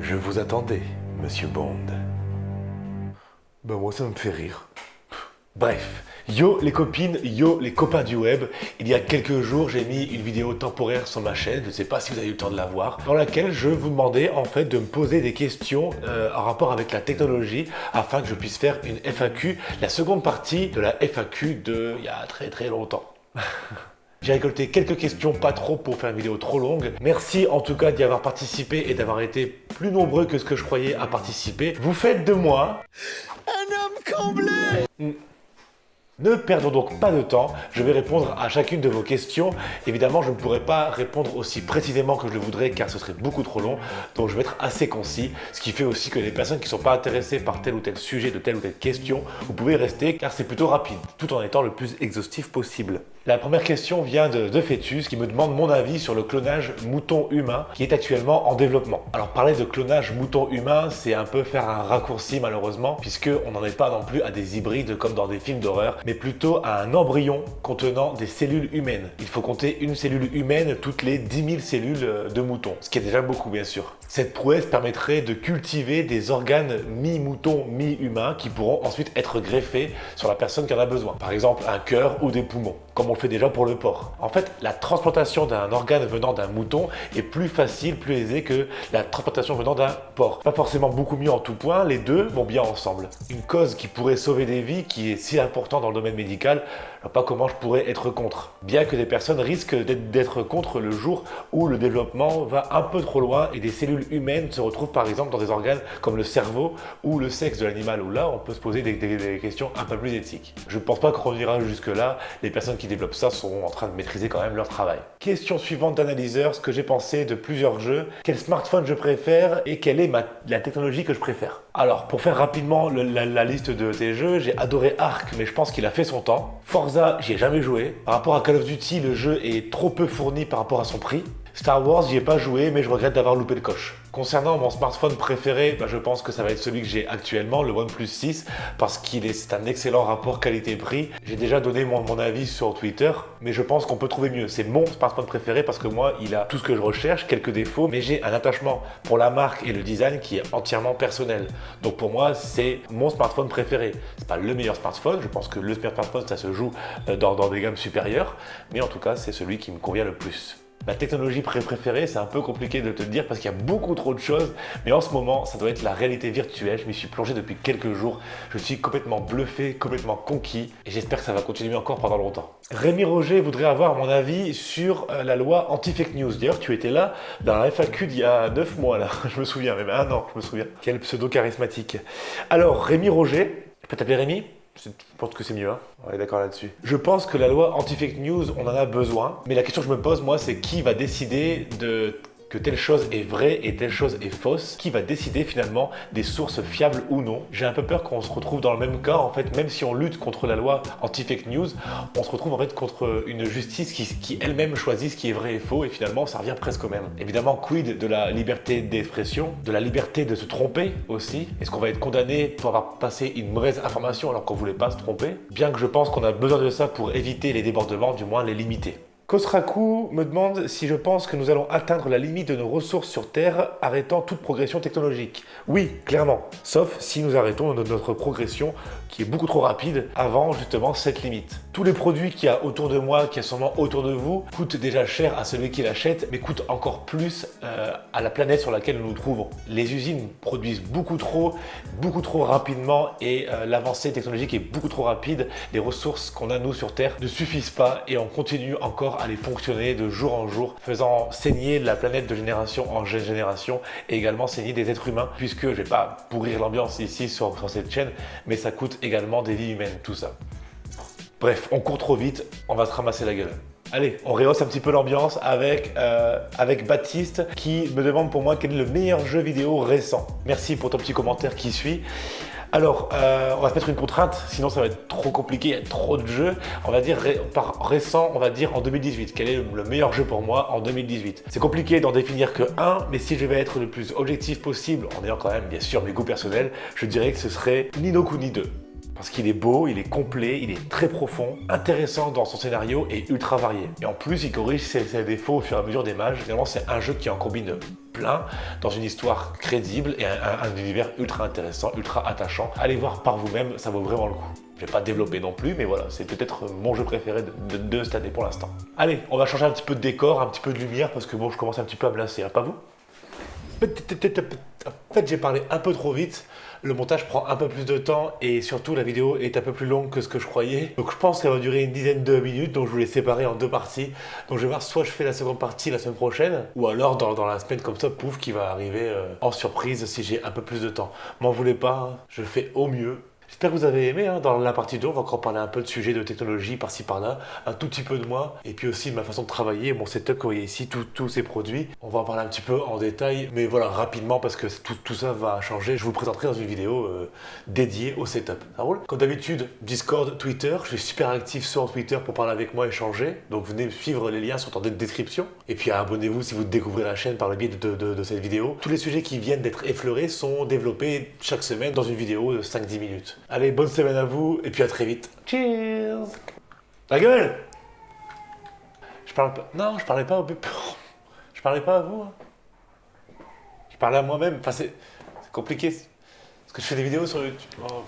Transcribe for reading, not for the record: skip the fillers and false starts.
Je vous attendais, Monsieur Bond. Ben moi ça me fait rire. Bref, yo les copines, yo les copains du web, il y a quelques jours j'ai mis une vidéo temporaire sur ma chaîne, je ne sais pas si vous avez eu le temps de la voir, dans laquelle je vous demandais en fait de me poser des questions en rapport avec la technologie afin que je puisse faire une FAQ, la seconde partie de la FAQ de il y a très longtemps. J'ai récolté quelques questions, pas trop pour faire une vidéo trop longue. Merci en tout cas d'y avoir participé et d'avoir été plus nombreux que ce que je croyais à participer. Vous faites de moi un homme comblé. Ne perdons donc pas de temps, je vais répondre à chacune de vos questions. Évidemment, je ne pourrai pas répondre aussi précisément que je le voudrais car ce serait beaucoup trop long, donc je vais être assez concis, ce qui fait aussi que les personnes qui ne sont pas intéressées par tel ou tel sujet de telle ou telle question, vous pouvez rester car c'est plutôt rapide, tout en étant le plus exhaustif possible. La première question vient de Fœtus qui me demande mon avis sur le clonage mouton-humain qui est actuellement en développement. Alors parler de clonage mouton-humain, c'est un peu faire un raccourci malheureusement, puisqu'on n'en est pas non plus à des hybrides comme dans des films d'horreur, mais plutôt à un embryon contenant des cellules humaines. Il faut compter une cellule humaine toutes les 10 000 cellules de mouton, ce qui est déjà beaucoup bien sûr. Cette prouesse permettrait de cultiver des organes mi-mouton, mi-humain qui pourront ensuite être greffés sur la personne qui en a besoin. Par exemple un cœur ou des poumons, comme on le fait déjà pour le porc. En fait, la transplantation d'un organe venant d'un mouton est plus facile, plus aisée que la transplantation venant d'un porc. Pas forcément beaucoup mieux en tout point, les deux vont bien ensemble. Une cause qui pourrait sauver des vies, qui est si importante dans le domaine médical, je vois pas comment je pourrais être contre. Bien que des personnes risquent d'être contre le jour où le développement va un peu trop loin et des cellules humaines se retrouvent par exemple dans des organes comme le cerveau ou le sexe de l'animal, où là on peut se poser des questions un peu plus éthiques. Je pense pas qu'on ira jusque là, les personnes qui développent ça seront en train de maîtriser quand même leur travail. Question suivante d'analyseur, ce que j'ai pensé de plusieurs jeux, quel smartphone je préfère et quelle est la technologie que je préfère. Alors pour faire rapidement la liste de ces jeux, j'ai adoré Ark mais je pense qu'il a fait son temps. Forza, j'y ai jamais joué. Par rapport à Call of Duty, le jeu est trop peu fourni par rapport à son prix. Star Wars, j'y ai pas joué, mais je regrette d'avoir loupé le coche. Concernant mon smartphone préféré, je pense que ça va être celui que j'ai actuellement, le OnePlus 6, parce c'est un excellent rapport qualité-prix. J'ai déjà donné mon avis sur Twitter, mais je pense qu'on peut trouver mieux. C'est mon smartphone préféré parce que moi, il a tout ce que je recherche, quelques défauts, mais j'ai un attachement pour la marque et le design qui est entièrement personnel. Donc pour moi, c'est mon smartphone préféré. C'est pas le meilleur smartphone, je pense que le meilleur smartphone, ça se joue dans des gammes supérieures, mais en tout cas, c'est celui qui me convient le plus. Ma technologie préférée, c'est un peu compliqué de te le dire parce qu'il y a beaucoup trop de choses, mais en ce moment, ça doit être la réalité virtuelle. Je m'y suis plongé depuis quelques jours. Je suis complètement bluffé, complètement conquis et j'espère que ça va continuer encore pendant longtemps. Rémi Roger voudrait avoir mon avis sur la loi anti-fake news. D'ailleurs, tu étais là dans la FAQ d'il y a 9 mois, là. Je me souviens, même un an, je me souviens. Quel pseudo charismatique. Alors, Rémi Roger, je peux t'appeler Rémi ? Je pense que c'est mieux, hein. On est d'accord là-dessus. Je pense que la loi anti-fake news, on en a besoin. Mais la question que je me pose, moi, c'est qui va décider que telle chose est vraie et telle chose est fausse? Qui va décider finalement des sources fiables ou non? J'ai un peu peur qu'on se retrouve dans le même cas, en fait, même si on lutte contre la loi anti-fake news, on se retrouve en fait contre une justice qui elle-même choisit ce qui est vrai et faux, et finalement ça revient presque au même. Évidemment, quid de la liberté d'expression, de la liberté de se tromper aussi? Est-ce qu'on va être condamné pour avoir passé une mauvaise information alors qu'on voulait pas se tromper? Bien que je pense qu'on a besoin de ça pour éviter les débordements, du moins les limiter. Kosraku me demande si je pense que nous allons atteindre la limite de nos ressources sur Terre, arrêtant toute progression technologique. Oui, clairement, sauf si nous arrêtons notre progression qui est beaucoup trop rapide avant justement cette limite. Tous les produits qu'il y a autour de moi, qu'il y a sûrement autour de vous, coûtent déjà cher à celui qui l'achète, mais coûtent encore plus à la planète sur laquelle nous nous trouvons. Les usines produisent beaucoup trop rapidement et l'avancée technologique est beaucoup trop rapide. Les ressources qu'on a nous sur Terre ne suffisent pas et on continue encore à les ponctionner de jour en jour, faisant saigner la planète de génération en génération et également saigner des êtres humains, puisque je vais pas pourrir l'ambiance ici sur cette chaîne, mais ça coûte également des vies humaines, tout ça. Bref, on court trop vite, on va se ramasser la gueule. Allez, on rehausse un petit peu l'ambiance avec Baptiste qui me demande pour moi quel est le meilleur jeu vidéo récent. Merci pour ton petit commentaire qui suit. Alors, on va se mettre une contrainte, sinon ça va être trop compliqué, il y a trop de jeux. On va dire par récent, on va dire en 2018. Quel est le meilleur jeu pour moi en 2018? C'est compliqué d'en définir que un, mais si je vais être le plus objectif possible, en ayant quand même bien sûr mes goûts personnels, je dirais que ce serait Ni no Kuni 2. Parce qu'il est beau, il est complet, il est très profond, intéressant dans son scénario et ultra varié. Et en plus, il corrige ses défauts au fur et à mesure des mages. Finalement, c'est un jeu qui en combine plein dans une histoire crédible et un univers ultra intéressant, ultra attachant. Allez voir par vous-même, ça vaut vraiment le coup. Je vais pas développer non plus, mais voilà, c'est peut-être mon jeu préféré de cette année pour l'instant. Allez, on va changer un petit peu de décor, un petit peu de lumière, parce que bon, je commence un petit peu à me lasser, hein, pas vous? En fait, j'ai parlé un peu trop vite. Le montage prend un peu plus de temps et surtout la vidéo est un peu plus longue que ce que je croyais. Donc je pense qu'elle va durer une dizaine de minutes, donc je vous l'ai séparé en deux parties. Donc je vais voir, soit je fais la seconde partie la semaine prochaine, ou alors dans la semaine comme ça, pouf, qui va arriver en surprise si j'ai un peu plus de temps. M'en voulez pas, hein, je fais au mieux. J'espère que vous avez aimé, hein. Dans la partie 2, on va encore parler un peu de sujets de technologie par-ci par-là, un tout petit peu de moi, et puis aussi de ma façon de travailler, mon setup que vous voyez ici, tous ces produits. On va en parler un petit peu en détail, mais voilà, rapidement, parce que tout ça va changer. Je vous présenterai dans une vidéo dédiée au setup. Ça roule? Comme d'habitude, Discord, Twitter, je suis super actif sur Twitter pour parler avec moi, échanger. Donc venez suivre, les liens sont en description. Et puis abonnez-vous si vous découvrez la chaîne par le biais de cette vidéo. Tous les sujets qui viennent d'être effleurés sont développés chaque semaine dans une vidéo de 5-10 minutes. Allez, bonne semaine à vous, et puis à très vite. Cheers! La gueule! Je parle pas... Non, je parlais pas au... Je parlais pas à vous. Hein. Je parlais à moi-même. Enfin, c'est compliqué. Parce que je fais des vidéos sur YouTube. Oh,